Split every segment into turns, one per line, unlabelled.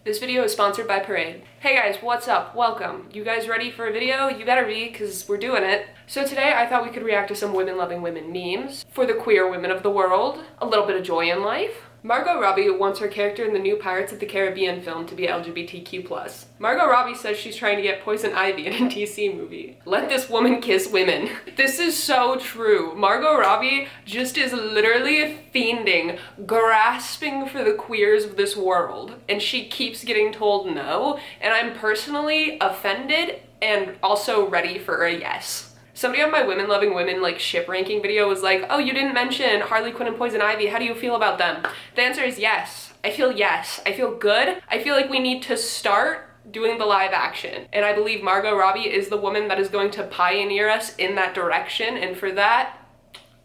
This video is sponsored by Parade. Hey guys, what's up? Welcome. You guys ready for a video? You better be, because we're doing it. So today I thought we could react to some women-loving women memes for the queer women of the world. A little bit of joy in life. Margot Robbie wants her character in the new Pirates of the Caribbean film to be LGBTQ+. Margot Robbie says she's trying to get Poison Ivy in a DC movie. Let this woman kiss women. This is so true. Margot Robbie just is literally fiending, grasping for the queers of this world, and she keeps getting told no, and I'm personally offended and also ready for a yes. Somebody on my Women Loving Women like ship ranking video was like, oh, you didn't mention Harley Quinn and Poison Ivy. How do you feel about them? The answer is yes. I feel yes. I feel good. I feel like we need to start doing the live action. And I believe Margot Robbie is the woman that is going to pioneer us in that direction. And for that,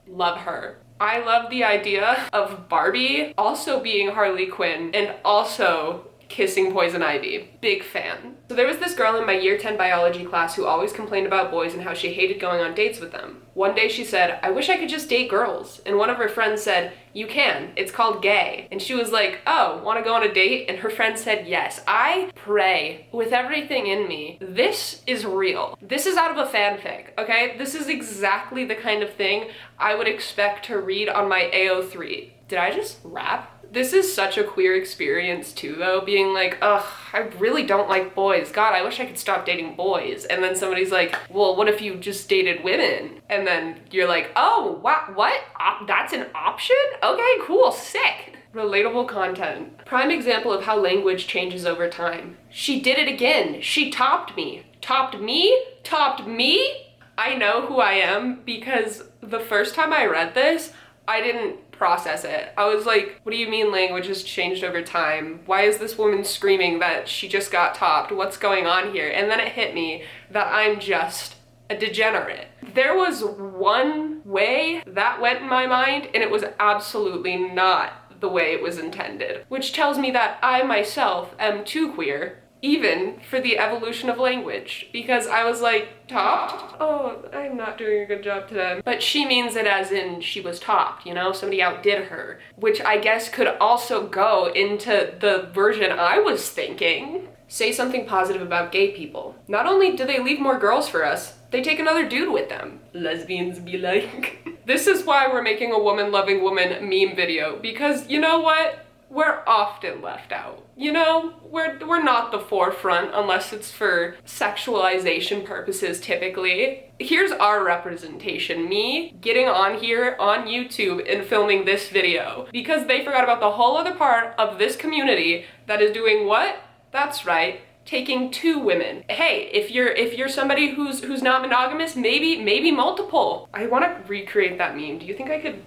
love her. I love the idea of Barbie also being Harley Quinn and also kissing Poison Ivy. Big fan. So there was this girl in my year 10 biology class who always complained about boys and how she hated going on dates with them. One day she said, I wish I could just date girls. And one of her friends said, you can, it's called gay. And she was like, oh, wanna go on a date? And her friend said yes. I pray with everything in me. This is real. This is out of a fanfic, okay? This is exactly the kind of thing I would expect to read on my AO3. Did I just rap? This is such a queer experience too, though, being like, ugh, I really don't like boys. God, I wish I could stop dating boys. And then somebody's like, well, what if you just dated women? And then you're like, oh, what? That's an option? Okay, cool, sick. Relatable content. Prime example of how language changes over time. She did it again. She topped me. Topped me? Topped me? I know who I am because the first time I read this, I didn't process it. I was like, what do you mean language has changed over time? Why is this woman screaming that she just got topped? What's going on here? And then it hit me that I'm just a degenerate. There was one way that went in my mind, and it was absolutely not the way it was intended, which tells me that I myself am too queer, even for the evolution of language, because I was like, topped? Oh, I'm not doing a good job today. But she means it as in she was topped, you know? Somebody outdid her, which I guess could also go into the version I was thinking. Say something positive about gay people. Not only do they leave more girls for us, they take another dude with them. Lesbians be like. This is why we're making a woman-loving woman meme video, because you know what? We're often left out. You know, we're not the forefront unless it's for sexualization purposes typically. Here's our representation, me getting on here on YouTube and filming this video because they forgot about the whole other part of this community that is doing what? That's right, taking two women. Hey, if you're somebody who's not monogamous, maybe multiple. I want to recreate that meme. Do you think I could?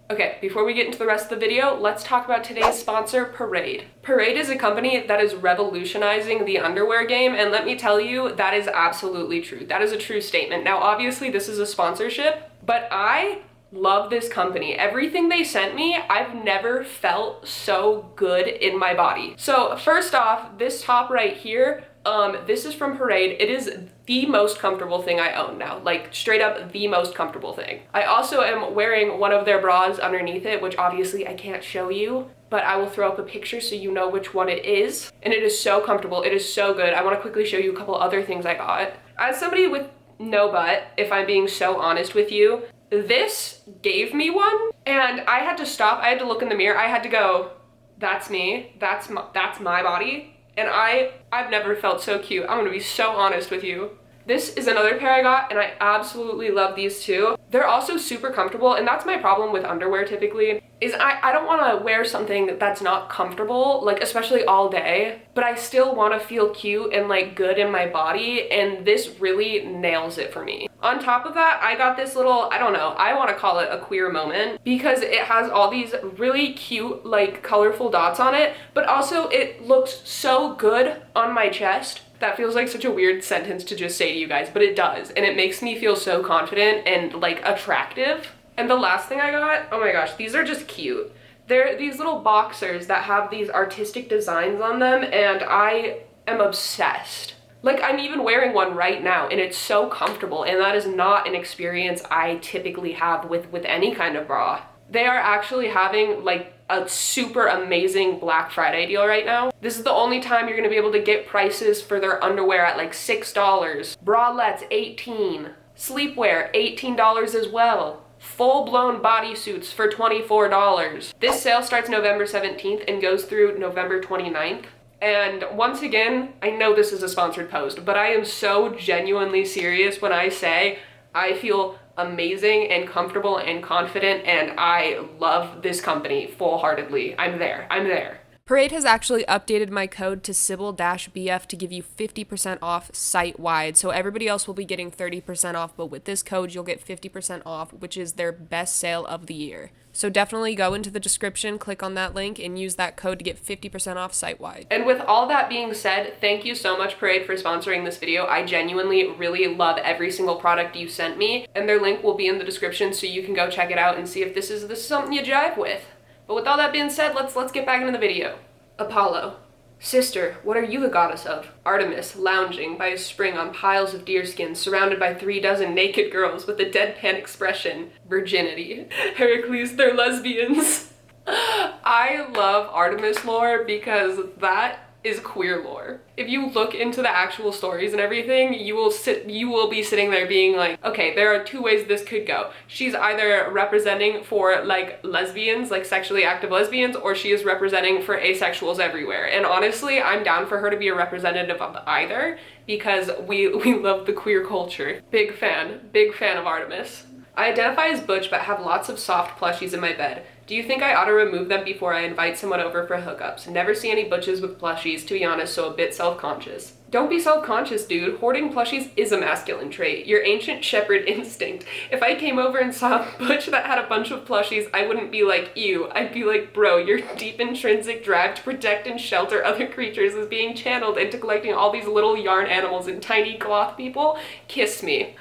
Okay, before we get into the rest of the video, let's talk about today's sponsor, Parade. Parade is a company that is revolutionizing the underwear game, and let me tell you, that is absolutely true. That is a true statement. Now, obviously, this is a sponsorship, but I love this company. Everything they sent me, I've never felt so good in my body. So, first off, this top right here, this is from Parade. It is the most comfortable thing I own now, like straight up the most comfortable thing. I also am wearing one of their bras underneath it, which obviously I can't show you, but I will throw up a picture so you know which one it is. And it is so comfortable. It is so good. I want to quickly show you a couple other things I got. As somebody with no butt, if I'm being so honest with you, this gave me one and I had to stop. I had to look in the mirror. I had to go, that's me. That's my body. And I've never felt so cute. I'm gonna be so honest with you. This is another pair I got, and I absolutely love these too. They're also super comfortable, and that's my problem with underwear typically, is I don't wanna wear something that's not comfortable, like especially all day, but I still wanna feel cute and like good in my body, and this really nails it for me. On top of that, I got this little, I don't know, I wanna call it a queer moment, because it has all these really cute, like colorful dots on it, but also it looks so good on my chest. That feels like such a weird sentence to just say to you guys, but it does, and it makes me feel so confident and like attractive. And the last thing I got, oh my gosh, these are just cute. They're these little boxers that have these artistic designs on them, and I am obsessed. Like, I'm even wearing one right now, and it's so comfortable, and that is not an experience I typically have with any kind of bra. They are actually having like a super amazing Black Friday deal right now. This is the only time you're gonna be able to get prices for their underwear at like $6. Bralettes, $18. Sleepwear, $18 as well. Full-blown bodysuits for $24. This sale starts November 17th and goes through November 29th. And once again, I know this is a sponsored post, but I am so genuinely serious when I say I feel amazing and comfortable and confident, and I love this company full-heartedly. I'm there.
Parade has actually updated my code to Sybil-BF to give you 50% off site-wide, so everybody else will be getting 30% off, but with this code you'll get 50% off, which is their best sale of the year. So definitely go into the description, click on that link, and use that code to get 50% off site-wide.
And with all that being said, thank you so much, Parade, for sponsoring this video. I genuinely really love every single product you sent me, and their link will be in the description so you can go check it out and see if this is something you jive with. But with all that being said, let's get back into the video. Apollo. Sister, what are you the goddess of? Artemis, lounging by a spring on piles of deerskins, surrounded by 36 naked girls with a deadpan expression. Virginity. Heracles, they're lesbians. I love Artemis lore because that is queer lore. If you look into the actual stories and everything, you will be sitting there being like, okay, there are two ways this could go. She's either representing for like lesbians, like sexually active lesbians, or she is representing for asexuals everywhere. And honestly, I'm down for her to be a representative of either because we love the queer culture. Big fan of Artemis. I identify as butch but have lots of soft plushies in my bed. Do you think I ought to remove them before I invite someone over for hookups? Never see any butches with plushies, to be honest, so a bit self-conscious. Don't be self-conscious, dude. Hoarding plushies is a masculine trait. Your ancient shepherd instinct. If I came over and saw a butch that had a bunch of plushies, I wouldn't be like, ew. I'd be like, bro, your deep intrinsic drive to protect and shelter other creatures is being channeled into collecting all these little yarn animals and tiny cloth people. Kiss me.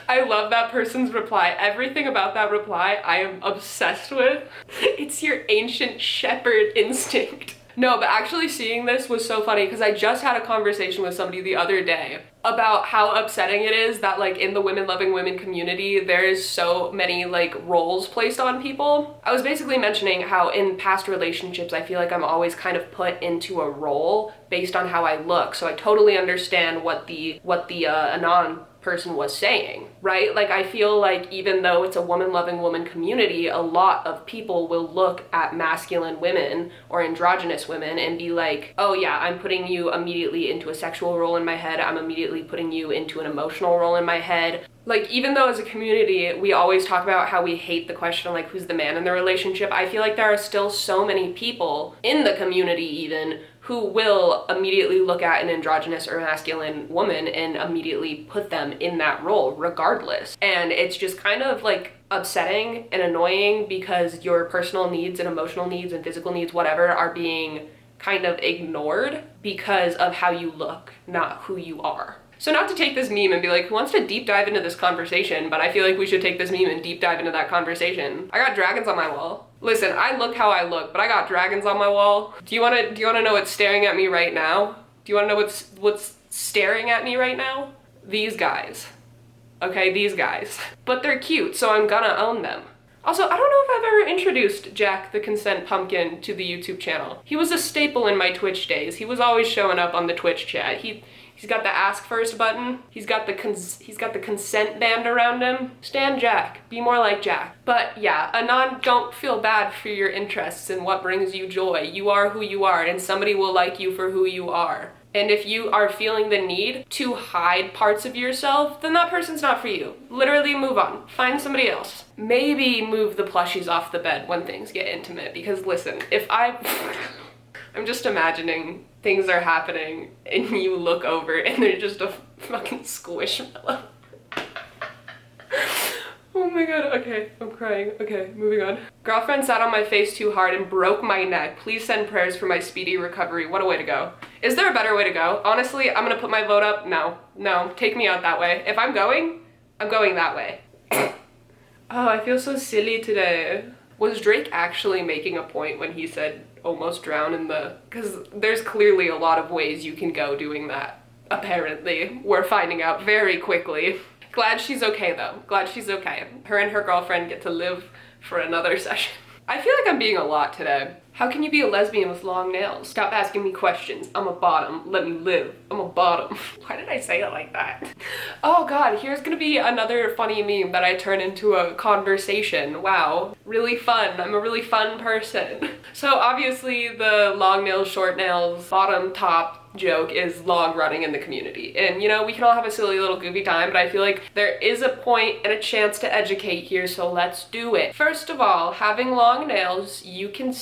I love that person's reply. Everything about that reply I am obsessed with. It's your ancient shepherd instinct. No, but actually seeing this was so funny because I just had a conversation with somebody the other day about how upsetting it is that like in the women loving women community there is so many like roles placed on people. I was basically mentioning how in past relationships I feel like I'm always kind of put into a role based on how I look, so I totally understand what the Anon person was saying, right? Like I feel like even though it's a woman loving woman community, a lot of people will look at masculine women or androgynous women and be like, oh yeah, I'm putting you immediately into a sexual role in my head, I'm immediately putting you into an emotional role in my head. Like even though as a community we always talk about how we hate the question like who's the man in the relationship, I feel like there are still so many people in the community even who will immediately look at an androgynous or masculine woman and immediately put them in that role regardless. And it's just kind of like upsetting and annoying because your personal needs and emotional needs and physical needs, whatever, are being kind of ignored because of how you look, not who you are. So not to take this meme and be like, who wants to deep dive into this conversation, but I feel like we should take this meme and deep dive into that conversation. I got dragons on my wall. Listen, I look how I look, but I got dragons on my wall. Do you wanna know what's staring at me right now? Do you wanna know what's staring at me right now? These guys. Okay, these guys. But they're cute, so I'm gonna own them. Also, I don't know if I've ever introduced Jack the Consent Pumpkin to the YouTube channel. He was a staple in my Twitch days. He was always showing up on the Twitch chat. He's got the ask first button. He's got the consent band around him. Stan Jack. Be more like Jack. But yeah, Anon, don't feel bad for your interests and what brings you joy. You are who you are, and somebody will like you for who you are. And if you are feeling the need to hide parts of yourself, then that person's not for you. Literally move on. Find somebody else. Maybe move the plushies off the bed when things get intimate, because listen, I'm just imagining things are happening and you look over and they're just a fucking squishmallow. Oh my god, okay, I'm crying. Okay, moving on. Girlfriend sat on my face too hard and broke my neck. Please send prayers for my speedy recovery. What a way to go. Is there a better way to go? Honestly, I'm gonna put my vote up. No, take me out that way. If I'm going that way. Oh, I feel so silly today. Was Drake actually making a point when he said almost drown in the... Because there's clearly a lot of ways you can go doing that. Apparently. We're finding out very quickly. Glad she's okay though. Glad she's okay. Her and her girlfriend get to live for another session. I feel like I'm being a lot today. How can you be a lesbian with long nails? Stop asking me questions. I'm a bottom. Let me live. I'm a bottom. Why did I say it like that? Oh god, here's gonna be another funny meme that I turn into a conversation. Wow. Really fun. I'm a really fun person. So obviously the long nails, short nails, bottom, top joke is long running in the community. And you know, we can all have a silly little goofy time, but I feel like there is a point and a chance to educate here, so let's do it. First of all, having long nails, you can,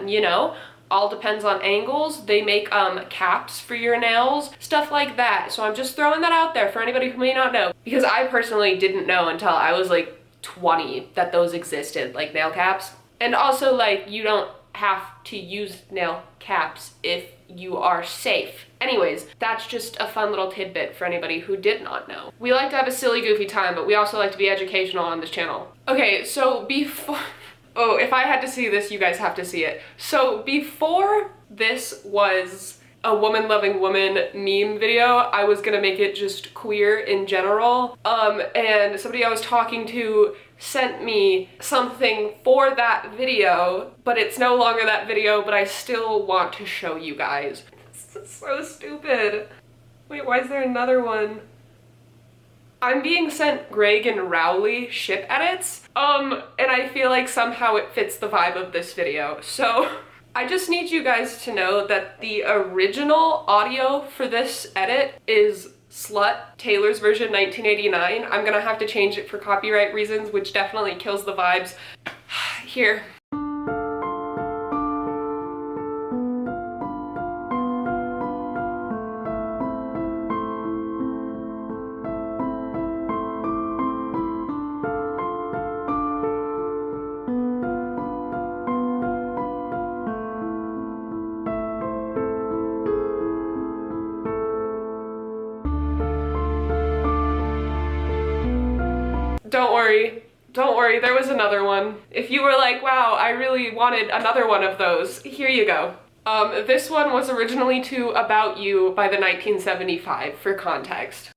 you know? All depends on angles. They make caps for your nails, stuff like that. So I'm just throwing that out there for anybody who may not know. Because I personally didn't know until I was like 20 that those existed, like nail caps. And also like you don't have to use nail caps if you are safe. Anyways, that's just a fun little tidbit for anybody who did not know. We like to have a silly, goofy time, but we also like to be educational on this channel. Okay, so before... Oh, if I had to see this, you guys have to see it. So before this was a woman loving woman meme video, I was gonna make it just queer in general. And somebody I was talking to sent me something for that video, but it's no longer that video, but I still want to show you guys. This is so stupid. Wait, why is there another one? I'm being sent Greg and Rowley ship edits, and I feel like somehow it fits the vibe of this video. So I just need you guys to know that the original audio for this edit is Slut, Taylor's version 1989. I'm gonna have to change it for copyright reasons, which definitely kills the vibes. Here. Don't worry, there was another one. If you were like, wow, I really wanted another one of those, here you go. This one was originally to About You by the 1975, for context.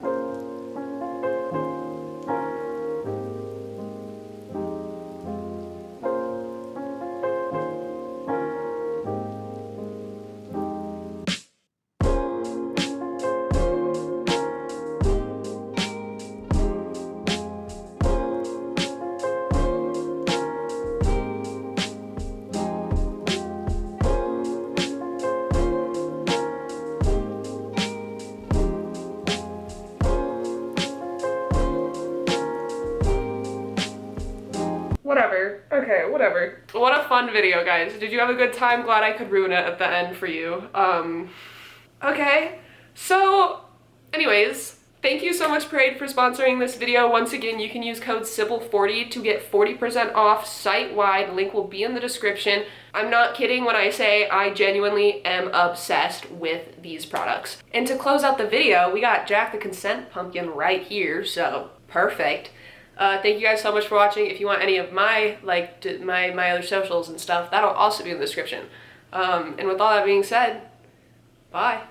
Whatever. Okay, whatever. What a fun video, guys. Did you have a good time? Glad I could ruin it at the end for you. Okay. So, anyways, thank you so much, Parade, for sponsoring this video. Once again, you can use code SybilKappert to get 40% off site-wide. Link will be in the description. I'm not kidding when I say I genuinely am obsessed with these products. And to close out the video, we got Jack the Consent Pumpkin right here, so perfect. Thank you guys so much for watching. If you want any of my, my other socials and stuff, that'll also be in the description. And with all that being said, bye.